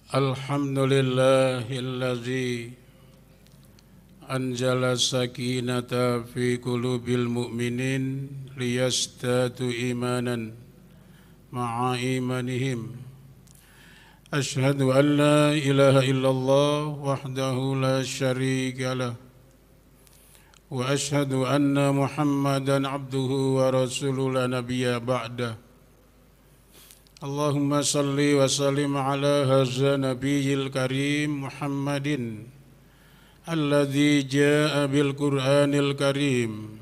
Alhamdulillahilladzi anzala sakinata fi qulubil mu'minin liyazdadu imanan ma'a imanihim. Ashhadu an la ilaha illallah wahdahu la syarika lah wa ashhadu anna Muhammadan abduhu wa rasuluhu la nabiyya ba'dah. Allahumma salli wa sallim ala hadza nabiyil karim Muhammadin alladzi jaa bil Qur'anil karim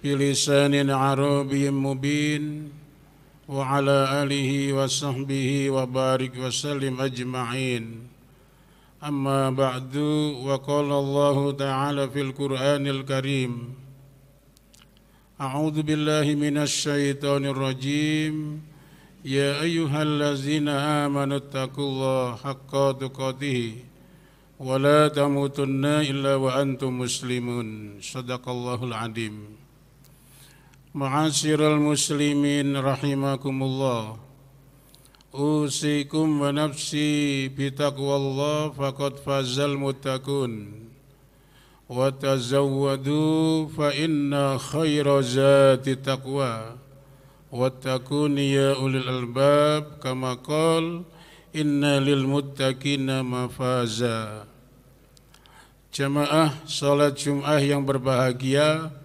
bilisanin arabiyyin mubin wa ala alihi wa sahbihi wa barik wa sallim ajma'in. Amma ba'du, wa qala Allah ta'ala fil Qur'anil karim a'udzu billahi minasy syaithanir rajim. Ya ayyuhallazina amanu taqullaha haqqa tuqatih wa la tamutunna illa wa antum muslimun. Shadaqallahul azim. Ma'asyiral muslimin rahimakumullah. Usikum wa nafsi bitaqwallah faqad fazal muttaqun. Wa tazawwadu fa inna khaira zati taqwa. Wattaquni ya ulil albab kama qala inna lil muttaqina mafaza. Jamaah salat Jumat yang berbahagia,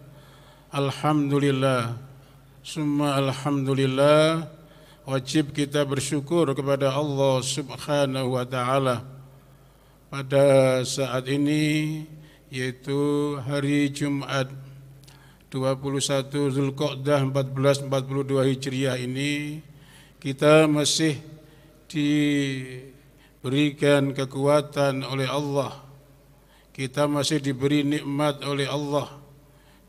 alhamdulillah summa alhamdulillah, wajib kita bersyukur kepada Allah Subhanahu wa taala pada saat ini, yaitu hari Jumat 21 Zulqa'dah 1442 Hijriah ini, kita masih diberikan kekuatan oleh Allah, kita masih diberi nikmat oleh Allah,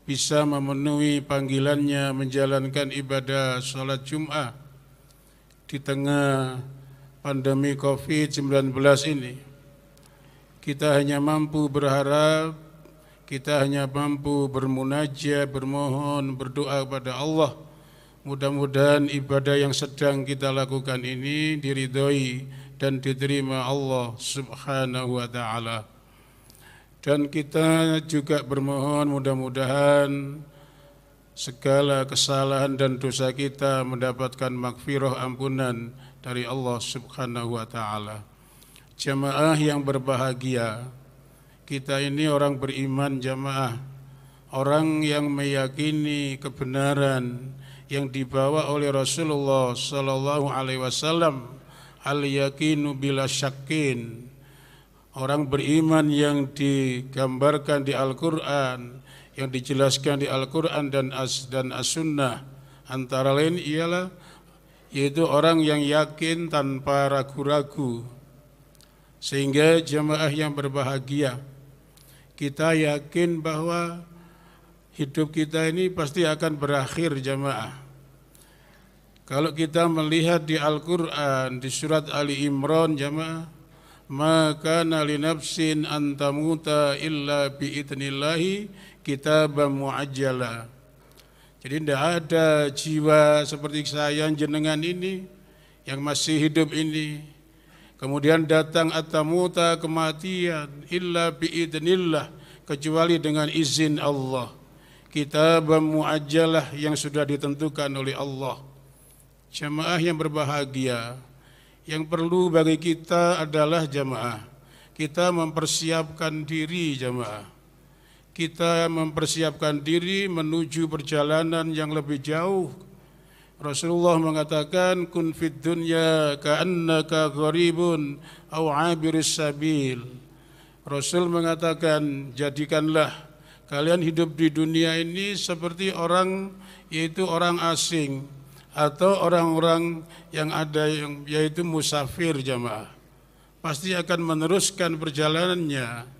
bisa memenuhi panggilannya menjalankan ibadah salat Jumat di tengah pandemi COVID-19 ini. Kita hanya mampu berharap, kita hanya mampu bermunajat, bermohon, berdoa kepada Allah. Mudah-mudahan ibadah yang sedang kita lakukan ini diridhoi dan diterima Allah Subhanahu wa ta'ala. Dan kita juga bermohon mudah-mudahan segala kesalahan dan dosa kita mendapatkan maghfirah, ampunan dari Allah Subhanahu wa ta'ala. Jamaah yang berbahagia, kita ini orang beriman jamaah, orang yang meyakini kebenaran yang dibawa oleh Rasulullah sallallahu alaihi wasallam, al-yaqinu bila syakin. Orang beriman yang digambarkan di Al-Qur'an, yang dijelaskan di Al-Qur'an dan as-sunnah, antara lain ialah yaitu orang yang yakin tanpa ragu-ragu. Sehingga jamaah yang berbahagia, kita yakin bahwa hidup kita ini pasti akan berakhir jamaah. Kalau kita melihat di Al-Qur'an di surat Ali Imran jamaah, maka li nafsin an tamuta illa biidnillahi kitaban muajjala. Jadi tidak ada jiwa seperti saya jenengan ini yang masih hidup ini kemudian datang at-tamuta, kematian, illa biidnillah, kecuali dengan izin Allah. Kitabam muajjalah yang sudah ditentukan oleh Allah. Jamaah yang berbahagia, yang perlu bagi kita adalah jamaah, kita mempersiapkan diri jamaah. Kita mempersiapkan diri menuju perjalanan yang lebih jauh. Rasulullah mengatakan kun fid dunya ka'annaka gharibun aw 'abiris sabil. Rasul mengatakan jadikanlah kalian hidup di dunia ini seperti orang, yaitu orang asing atau orang-orang yang ada yang yaitu musafir jamaah. Pasti akan meneruskan perjalanannya.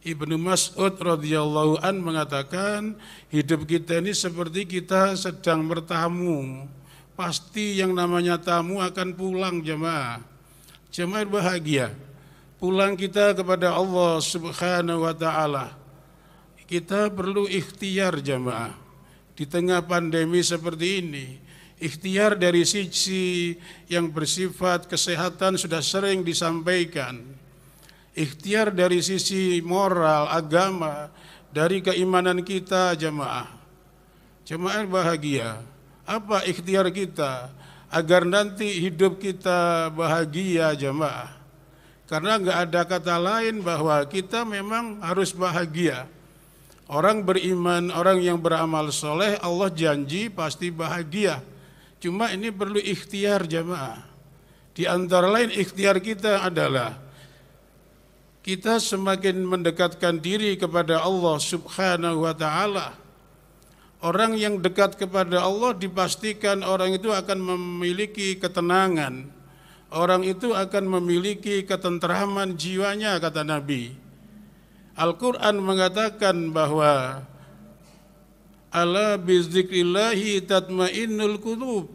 Ibnu Mas'ud radhiyallahu an mengatakan hidup kita ini seperti kita sedang bertamu. Pasti yang namanya tamu akan pulang jemaah. Jemaah bahagia. Pulang kita kepada Allah Subhanahu wa taala. Kita perlu ikhtiar jemaah. Di tengah pandemi seperti ini, Ikhtiar dari sisi yang bersifat kesehatan sudah sering disampaikan. Ikhtiar dari sisi moral, agama, dari keimanan kita jamaah. Jamaah bahagia. Apa ikhtiar kita agar nanti hidup kita bahagia jamaah? Karena enggak ada kata lain bahwa kita memang harus bahagia. Orang beriman, orang yang beramal soleh, Allah janji pasti bahagia. Cuma ini perlu ikhtiar jamaah. Di antara lain ikhtiar kita adalah kita semakin mendekatkan diri kepada Allah Subhanahu wa ta'ala. Orang yang dekat kepada Allah dipastikan orang itu akan memiliki ketenangan. Orang itu akan memiliki ketentraman jiwanya, kata Nabi. Al-Quran mengatakan bahwa ala bizikrillahi tatmainnul qulub.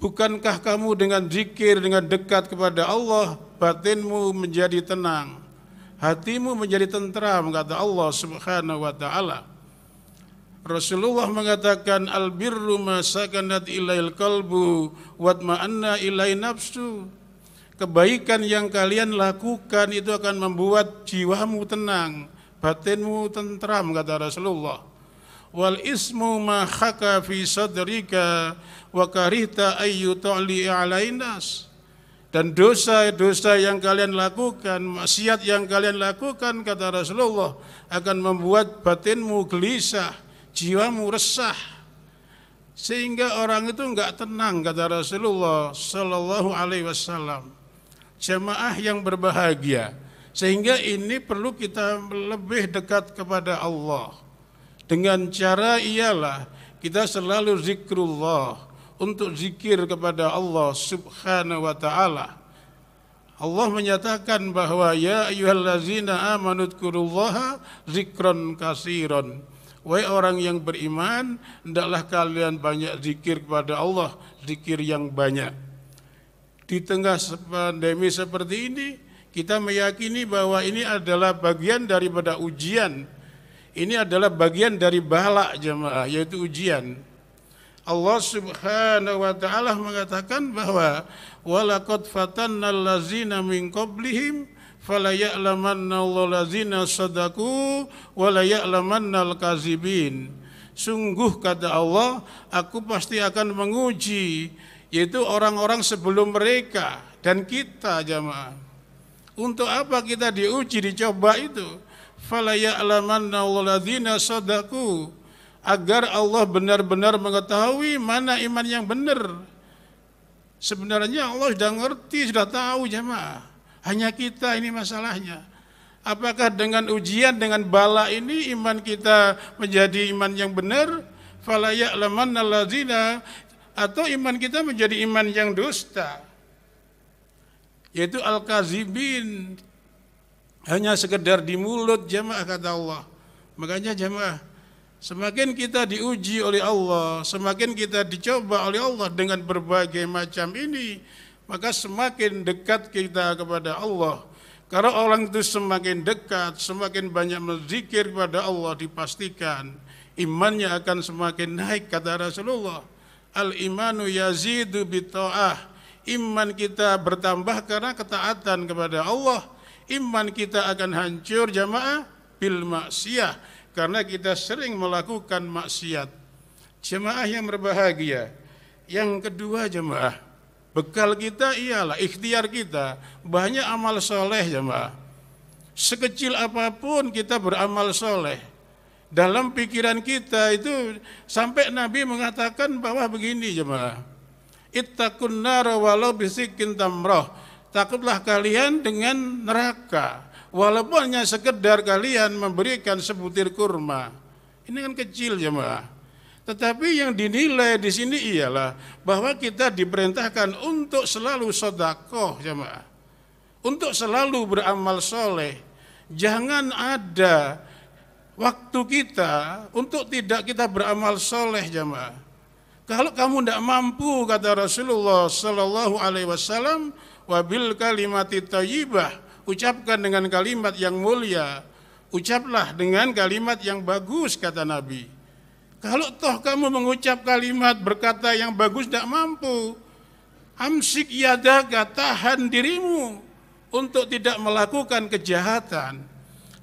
Bukankah kamu dengan zikir, dengan dekat kepada Allah, batinmu menjadi tenang, hatimu menjadi tentram, kata Allah Subhanahu wa ta'ala. Rasulullah mengatakan albirru ma sakanat ilail qalbu watma'anna ilai nafsu. Kebaikan yang kalian lakukan itu akan membuat jiwamu tenang, batinmu tentram, kata Rasulullah. Wal ismu ma khaka fi sadrika wa karihta ayyu ta'li alainas. Dan dosa-dosa yang kalian lakukan, maksiat yang kalian lakukan, kata Rasulullah, akan membuat batinmu gelisah, jiwamu resah, sehingga orang itu enggak tenang, kata Rasulullah sallallahu alaihi wasallam. Jamaah yang berbahagia, sehingga ini perlu kita lebih dekat kepada Allah. Dengan cara ialah kita selalu zikrullah, untuk zikir kepada Allah Subhanahu wa ta'ala. Allah menyatakan bahwa ya ayyuhallazina amanu dzkurullaha zikran katsiran. Wahai orang yang beriman, hendaklah kalian banyak zikir kepada Allah, zikir yang banyak. Di tengah pandemi seperti ini, kita meyakini bahwa ini adalah bagian daripada ujian. Ini adalah bagian dari bala jemaah, yaitu ujian. Allah Subhanahu wa ta'ala mengatakan bahwa walaqad fatannal ladzina min qablihim fala ya'lamannallahu ladzina shadaqu wa la ya'lamannal kadzibin. Sungguh, kata Allah, aku pasti akan menguji, yaitu orang-orang sebelum mereka dan kita jemaah. Untuk apa kita diuji, dicoba itu? Fala ya'lamannallahu ladzina shadaqu, agar Allah benar-benar mengetahui mana iman yang benar. Sebenarnya Allah sudah ngerti, sudah tahu jemaah. Hanya kita ini masalahnya. Apakah dengan ujian, dengan bala ini iman kita menjadi iman yang benar? Fala ya'lamannal ladzina, atau iman kita menjadi iman yang dusta, yaitu al-kazibin, hanya sekedar di mulut jemaah, kata Allah. Makanya jemaah, semakin kita diuji oleh Allah, semakin kita dicoba oleh Allah dengan berbagai macam ini, maka semakin dekat kita kepada Allah. Karena orang itu semakin dekat, semakin banyak berzikir kepada Allah, dipastikan imannya akan semakin naik, kata Rasulullah. Al-imanu yazidu bitta'ah. Iman kita bertambah karena ketaatan kepada Allah. Iman kita akan hancur jamaah bil maksiyah, karena kita sering melakukan maksiat. Jemaah yang berbahagia. Yang kedua jemaah, bekal kita ialah ikhtiar kita, banyak amal soleh jemaah. Sekecil apapun kita beramal soleh. Dalam pikiran kita itu sampai Nabi mengatakan bahwa begini jemaah, ittaqun nara walau bisikin tamrah. Takutlah kalian dengan neraka, walaupun hanya sekedar kalian memberikan sebutir kurma. Ini kan kecil jemaah. Tetapi yang dinilai di sini ialah bahwa kita diperintahkan untuk selalu sedekah jemaah, untuk selalu beramal soleh. Jangan ada waktu kita untuk tidak kita beramal soleh jemaah. Kalau kamu tidak mampu, kata Rasulullah Sallallahu Alaihi Wasallam, wabil kalimati thayyibah, ucapkan dengan kalimat yang mulia, ucaplah dengan kalimat yang bagus, kata Nabi. Kalau toh kamu mengucap kalimat berkata yang bagus tidak mampu, amsik yadaka, tahan dirimu untuk tidak melakukan kejahatan.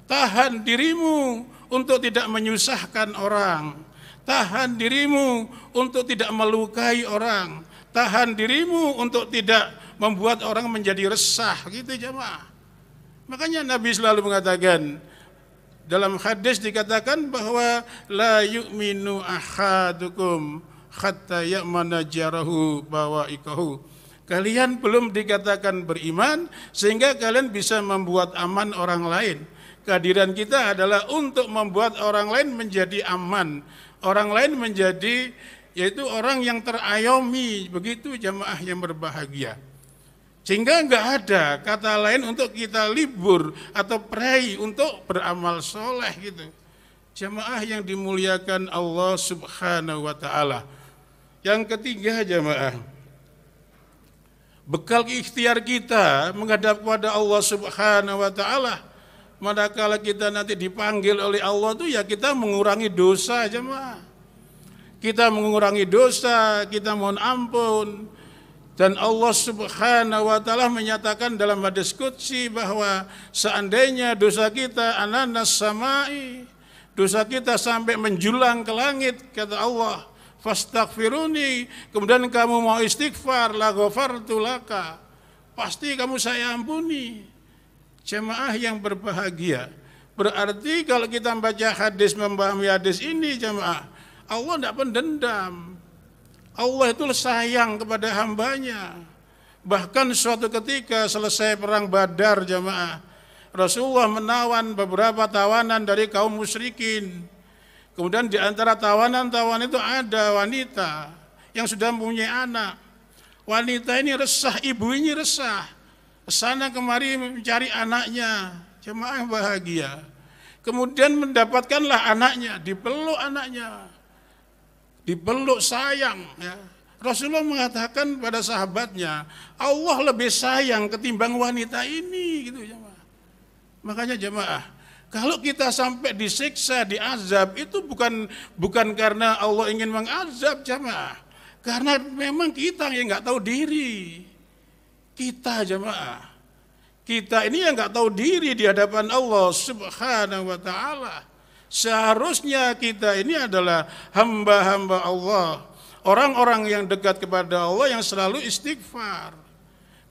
Tahan dirimu untuk tidak menyusahkan orang. Tahan dirimu untuk tidak melukai orang. Tahan dirimu untuk tidak membuat orang menjadi resah, gitu jemaah. Makanya Nabi selalu mengatakan, dalam hadis dikatakan bahwa la yu'minu ahadukum hatta ya'mana jarahu bawaikahu. Kalian belum dikatakan beriman sehingga kalian bisa membuat aman orang lain. Kehadiran kita adalah untuk membuat orang lain menjadi aman. Orang lain menjadi, yaitu orang yang terayomi, begitu jamaah yang berbahagia. Sehingga enggak ada kata lain untuk kita libur atau pray untuk beramal soleh gitu. Jamaah yang dimuliakan Allah Subhanahu wa ta'ala. Yang ketiga jamaah, bekal ikhtiar kita menghadap kepada Allah Subhanahu wa ta'ala. Manakala kita nanti dipanggil oleh Allah itu ya kita mengurangi dosa jemaah. Kita mengurangi dosa, kita mohon ampun. Dan Allah Subhanahu wa ta'ala menyatakan dalam hadis qudsi bahwa seandainya dosa kita ananas samai, dosa kita sampai menjulang ke langit, kata Allah, fastaghfiruni, kemudian kamu mau istighfar, la ghafartu laka, pasti kamu saya ampuni. Jemaah yang berbahagia, berarti kalau kita membaca hadis, memahami hadis ini jemaah, Allah tidak pendendam. Allah itu sayang kepada hambanya. Bahkan suatu ketika selesai perang Badar jemaah, Rasulullah menawan beberapa tawanan dari kaum musyrikin. Kemudian di antara tawanan-tawanan itu ada wanita yang sudah mempunyai anak. Wanita ini resah, ibu ini resah, kesana kemari mencari anaknya. Jemaah bahagia. Kemudian mendapatkanlah anaknya, dipeluk anaknya, dipeluk sayang ya. Rasulullah mengatakan pada sahabatnya, Allah lebih sayang ketimbang wanita ini gitu jemaah. Makanya jemaah, kalau kita sampai disiksa, diazab, itu bukan karena Allah ingin mengazab jemaah, karena memang kita yang nggak tahu diri. Kita jemaah, kita ini yang nggak tahu diri di hadapan Allah Subhanahu wa ta'ala. Seharusnya kita ini adalah hamba-hamba Allah, orang-orang yang dekat kepada Allah, yang selalu istighfar.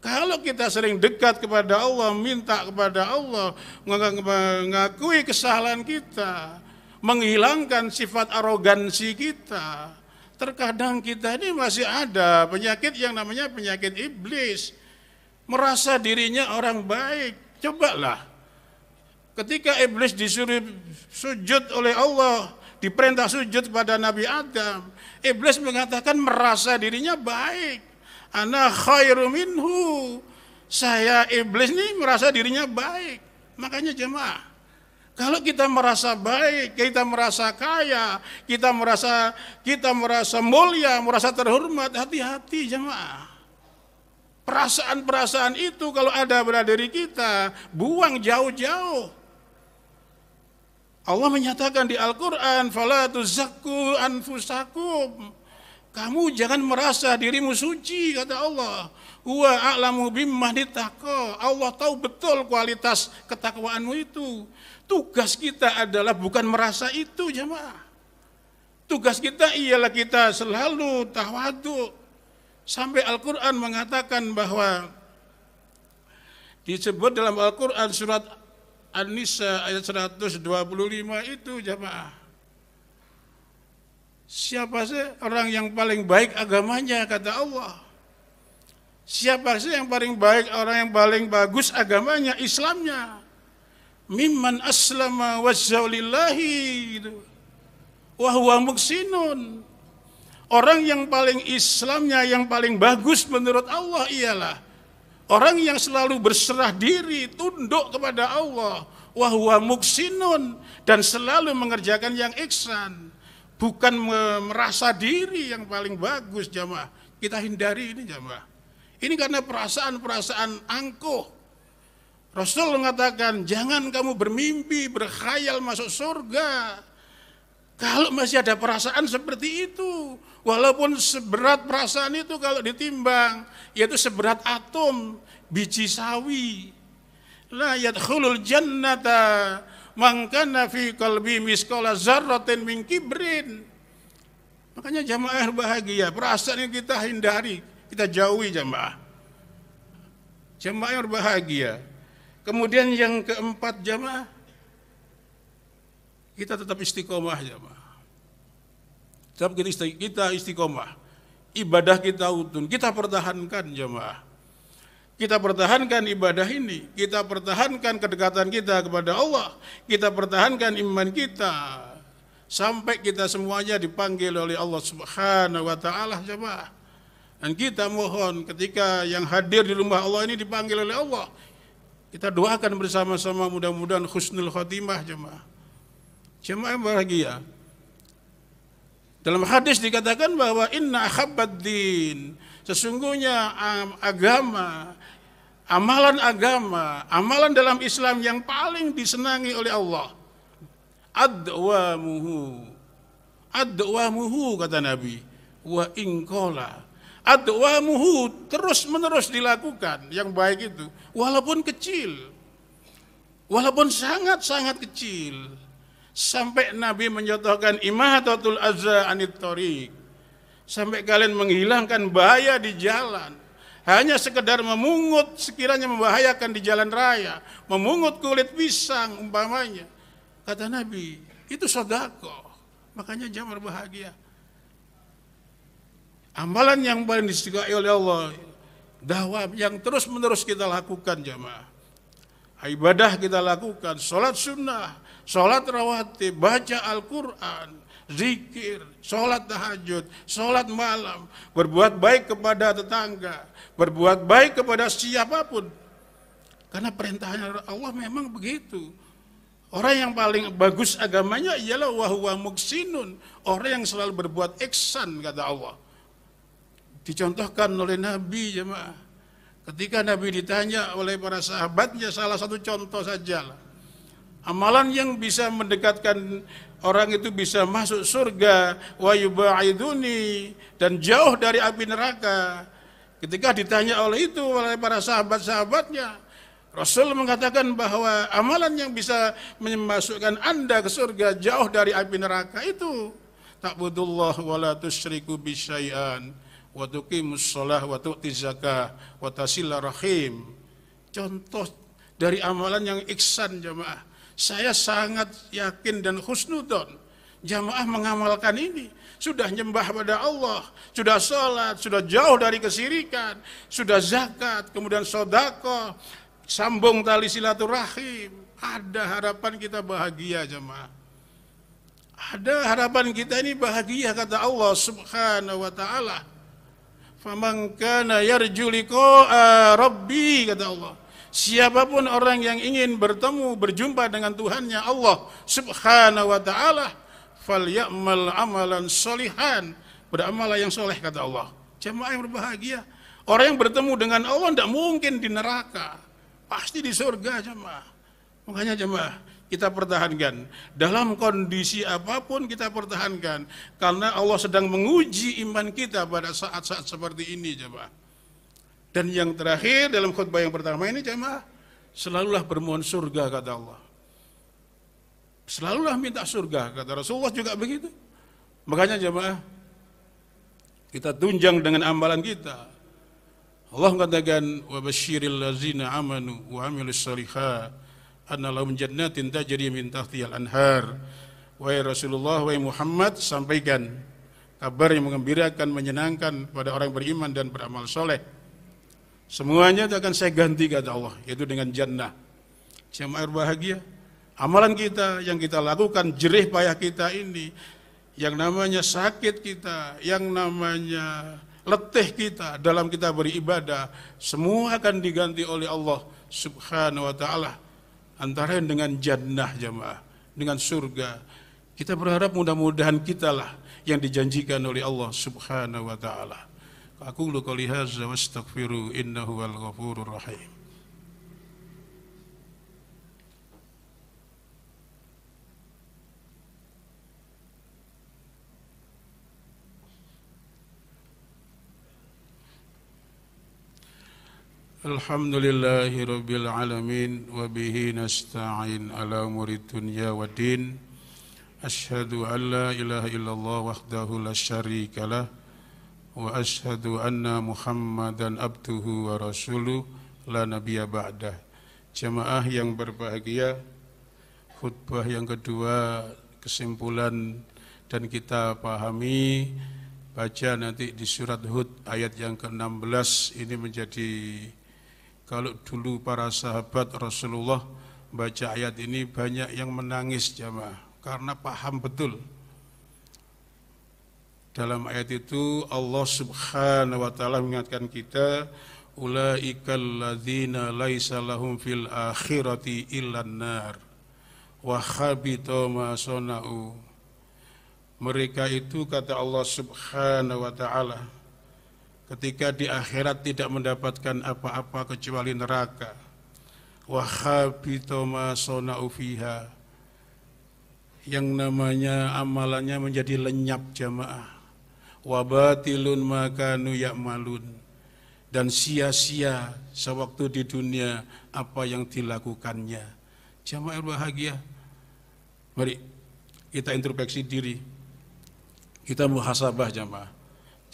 Kalau kita sering dekat kepada Allah, minta kepada Allah, mengakui kesalahan kita, menghilangkan sifat arogansi kita, terkadang kita ini masih ada penyakit yang namanya penyakit iblis, merasa dirinya orang baik. Cobalah, ketika iblis disuruh sujud oleh Allah, diperintah sujud kepada Nabi Adam, iblis mengatakan merasa dirinya baik. Ana khairu minhu, saya iblis ini merasa dirinya baik. Makanya jemaah, kalau kita merasa baik, kita merasa kaya, kita merasa mulia, merasa terhormat, hati-hati jemaah. Perasaan-perasaan itu kalau ada pada diri kita, buang jauh-jauh. Allah menyatakan di Al-Quran, fala tuzakku anfusakum, kamu jangan merasa dirimu suci, kata Allah. Huwa a'lamu bimman ittaqa, Allah tahu betul kualitas ketakwaanmu itu. Tugas kita adalah bukan merasa itu jemaah. Tugas kita ialah kita selalu tawadhu. Sampai Al-Quran mengatakan bahwa disebut dalam Al-Quran surat An-Nisa ayat 125 itu jemaah, siapa sih orang yang paling baik agamanya, kata Allah. Siapa sih yang paling baik, orang yang paling bagus agamanya, Islamnya. Mimman aslama wajhahu lillahi gitu, wa huwa muhsinun. Orang yang paling Islamnya, yang paling bagus menurut Allah ialah orang yang selalu berserah diri, tunduk kepada Allah, wa huwa muhsinun, dan selalu mengerjakan yang ihsan. Bukan merasa diri yang paling bagus jamaah. Kita hindari ini jamaah. Ini karena perasaan-perasaan angkuh. Rasul mengatakan, jangan kamu bermimpi, berkhayal masuk surga. Kalau masih ada perasaan seperti itu, walaupun seberat perasaan itu kalau ditimbang, yaitu seberat atom biji sawi. La yadkhulul jannata man kana fi qalbi misqala dzarratin min kibrin. Makanya jamaah bahagia, perasaan yang kita hindari, kita jauhi jamaah. Jamaah yang berbahagia. Kemudian yang keempat jamaah, kita tetap istiqomah jamaah. Tetap kita istiqomah. Ibadah kita utun, kita pertahankan jamaah. Kita pertahankan ibadah ini, kita pertahankan kedekatan kita kepada Allah, kita pertahankan iman kita sampai kita semuanya dipanggil oleh Allah Subhanahu wa taala jamaah. Dan kita mohon ketika yang hadir di rumah Allah ini dipanggil oleh Allah, kita doakan bersama-sama mudah-mudahan husnul khotimah jemaah. Jemaah bahagia. Dalam hadis dikatakan bahwa inna akhabbad din, sesungguhnya agama, amalan dalam Islam yang paling disenangi oleh Allah, adwamuhu kata Nabi, wa inqala, adwamuhu terus menerus dilakukan yang baik itu, walaupun kecil, walaupun sangat-sangat kecil, sampai Nabi mencontohkan imatatul azza anit thoriq, sampai kalian menghilangkan bahaya di jalan, hanya sekedar memungut sekiranya membahayakan di jalan raya, memungut kulit pisang umpamanya, kata Nabi, itu sedekah. Makanya jamaah berbahagia. Amalan yang paling disukai oleh Allah, dakwah yang terus menerus kita lakukan jamaah. Ibadah kita lakukan, sholat sunnah, sholat rawatib, baca Al-Quran, zikir, sholat tahajud, sholat malam, berbuat baik kepada tetangga, berbuat baik kepada siapapun. Karena perintahnya Allah memang begitu. Orang yang paling bagus agamanya ialah wahuwa muksinun, orang yang selalu berbuat ihsan kata Allah. Dicontohkan oleh Nabi jemaah. Ketika Nabi ditanya oleh para sahabatnya, salah satu contoh saja, amalan yang bisa mendekatkan orang itu bisa masuk surga, wa yubaiduni, dan jauh dari api neraka. Ketika ditanya oleh itu oleh para sahabat-sahabatnya, Rasul mengatakan bahwa amalan yang bisa memasukkan Anda ke surga jauh dari api neraka itu ta'budullah wa la tusyriku bisyai'an wa tuqimus shalah wa tu'tiz zakah wa tasilur rahim. Contoh dari amalan yang ihsan jamaah. Saya sangat yakin dan husnudzon jamaah mengamalkan ini. Sudah nyembah pada Allah, sudah sholat, sudah jauh dari kesyirikan, sudah zakat, kemudian sedekah, sambung tali silaturahim. Ada harapan kita bahagia jamaah. Ada harapan kita ini bahagia kata Allah Subhanahu wa taala. Faman kana yarju liqa'a rabbi kata Allah. Siapapun orang yang ingin bertemu berjumpa dengan Tuhannya Allah Subhanahu wa taala, falyamal amalan sholihan, beramal yang soleh kata Allah. Jamaah yang berbahagia. Orang yang bertemu dengan Allah tidak mungkin di neraka, pasti di surga jamaah. Makanya jamaah kita pertahankan dalam kondisi apapun, kita pertahankan karena Allah sedang menguji iman kita pada saat-saat seperti ini jemaah. Dan yang terakhir dalam khutbah yang pertama ini jemaah, selalulah bermohon surga kata Allah, selalulah minta surga kata Rasulullah juga begitu. Makanya jemaah kita tunjang dengan amalan kita. Allah katakan wa basyiril ladzina amanu wa amilus shalihat anna lahum jannatin tajri min tahtihal anhar. Wahai Rasulullah, wahai Muhammad, sampaikan kabar yang menggembirakan, menyenangkan pada orang beriman dan beramal soleh. Semuanya itu akan saya ganti kata Allah, yaitu dengan jannah. Jamaah bahagia. Amalan kita yang kita lakukan, jerih payah kita ini, yang namanya sakit kita, yang namanya letih kita dalam kita beribadah, semua akan diganti oleh Allah Subhanahu wa taala. Antara dengan jannah jamaah, dengan surga. Kita berharap mudah-mudahan kitalah yang dijanjikan oleh Allah Subhanahu wa taala. Aqulu qouli hadza wa astaghfiru innahu wal ghafurur rahim. Alhamdulillahi rabbil alamin wa bihi nasta'in ala umuri dunya waddin. Asyhadu an la ilaha illallah wahdahu la syarika lah wa asyhadu anna Muhammadan abduhu wa rasuluh la nabiyya ba'dah. Jamaah yang berbahagia, khutbah yang kedua kesimpulan dan kita pahami baca nanti di surat Hud ayat yang ke-16 ini menjadi, kalau dulu para sahabat Rasulullah baca ayat ini banyak yang menangis jamaah karena paham betul. Dalam ayat itu Allah Subhanahu wa taala mengingatkan kita, ulaikal ladzina laisa lahum fil akhirati illan nar wa khabita ma sana'u. Mereka itu, kata Allah Subhanahu wa taala, ketika di akhirat tidak mendapatkan apa-apa kecuali neraka. Wa khabita ma sana'u fiha. Yang namanya amalannya menjadi lenyap jamaah. Wa batilun ma kanu ya'malun. Dan sia-sia sewaktu di dunia apa yang dilakukannya. Jamaah bahagia. Mari kita introspeksi diri. Kita muhasabah jamaah.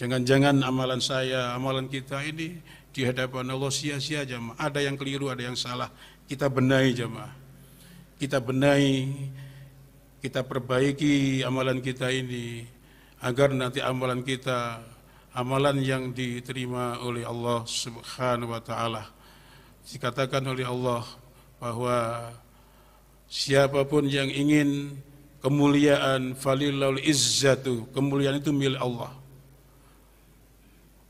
Jangan-jangan amalan saya, amalan kita ini di hadapan Allah sia-sia jamaah. Ada yang keliru, ada yang salah. Kita benahi jamaah. Kita benahi, kita perbaiki amalan kita ini agar nanti amalan kita, amalan yang diterima oleh Allah Subhanahu wa taala. Dikatakan oleh Allah bahwa siapapun yang ingin kemuliaan, falillahul izzatu, kemuliaan itu milik Allah.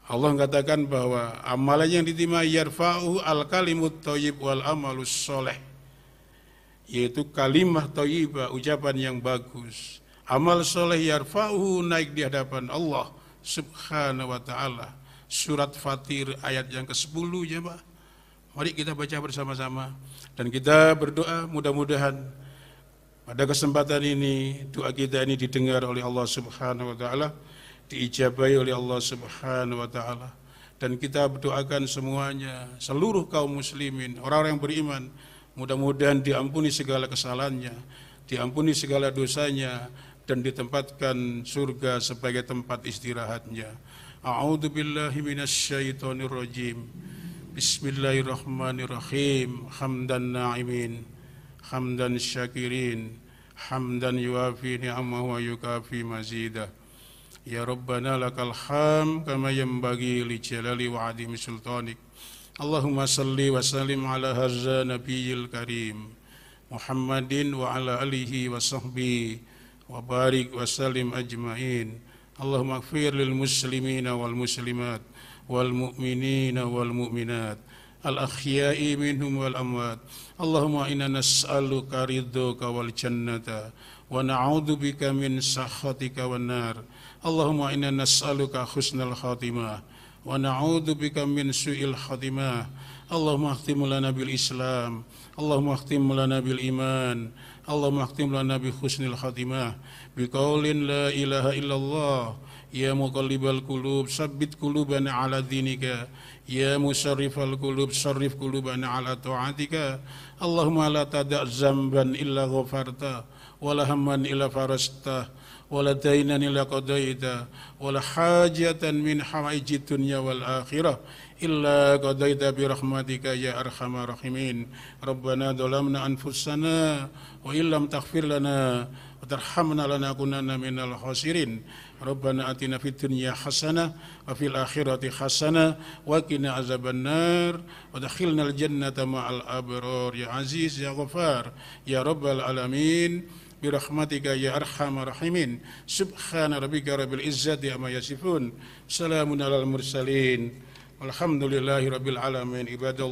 Allah mengatakan bahwa amalan yang diterima yarfa'u al-kalimut thayyib wal amalus soleh, yaitu kalimah thayyibah, ucapan yang bagus. Amal soleh yarfa'u, naik di hadapan Allah Subhanahu wa ta'ala. Surat Fatir ayat yang ke-10 ya Pak. Mari kita baca bersama-sama dan kita berdoa mudah-mudahan pada kesempatan ini doa kita ini didengar oleh Allah Subhanahu wa ta'ala, diijabahi oleh Allah Subhanahu wa ta'ala, dan kita berdoakan semuanya, seluruh kaum muslimin, orang-orang yang beriman, mudah-mudahan diampuni segala kesalahannya, diampuni segala dosanya, dan ditempatkan surga sebagai tempat istirahatnya. A'udzu billahi minasyaitonir rajim. Bismillahirrahmanirrahim. Hamdan na'imin, hamdan syakirin, hamdan yuafi ni'amahu wa yukafi mazidah. Ya Rabbana lakal ham kama yanbaghi li jalali wa adimi sultanik. Allahumma salli wa sallim ala hadza nabiyil karim Muhammadin wa ala alihi wa sahbihi wa barik wa sallim ajma'in. Allahumma ighfir lil muslimina wal muslimat wal mu'minina wal mu'minat al akhya'i minhum wal amwat. Allahumma inna nas'aluka ridhaka wal jannata wa na'udzu bika min sakhatika wan nar. Allahumma inna nas'aluka husnal khatimah wa na'udzu bika min su'il khatimah. Allahumma akhtim lana bil Islam, Allahumma akhtim lana bil iman, Allahumma akhtim lana bi husnil khatimah bi qaulin la ilaha illallah. Ya muqallibal qulub sabbit qulubana ala dinika, ya musarrifal qulub sarrif qulubana ala ta'atika. Allahumma la tada' zamban illa ghafarta wa la hamman illa farasta wa la dainan illa qadaita wa la hajatan min hawaijid dunya wal akhirah illa qadaita bi rahmatika ya arhamar rahimin. Rabbana dhalamna anfusana wa illam taghfir lana wa tarhamna lanakunanna minal khasirin. Rabbana atina fid dunya hasanah wa fil akhirati hasanah wa qina azabannar wa adkhilnal jannata ma'al abrar ya aziz ya ghafar ya rabbal alamin bi rahmatika ya arhamar rahimin. Subhana rabbika rabbil izzati amma yasifun, salamun alal mursalin, walhamdulillahi rabbil alamin. Ibadallah.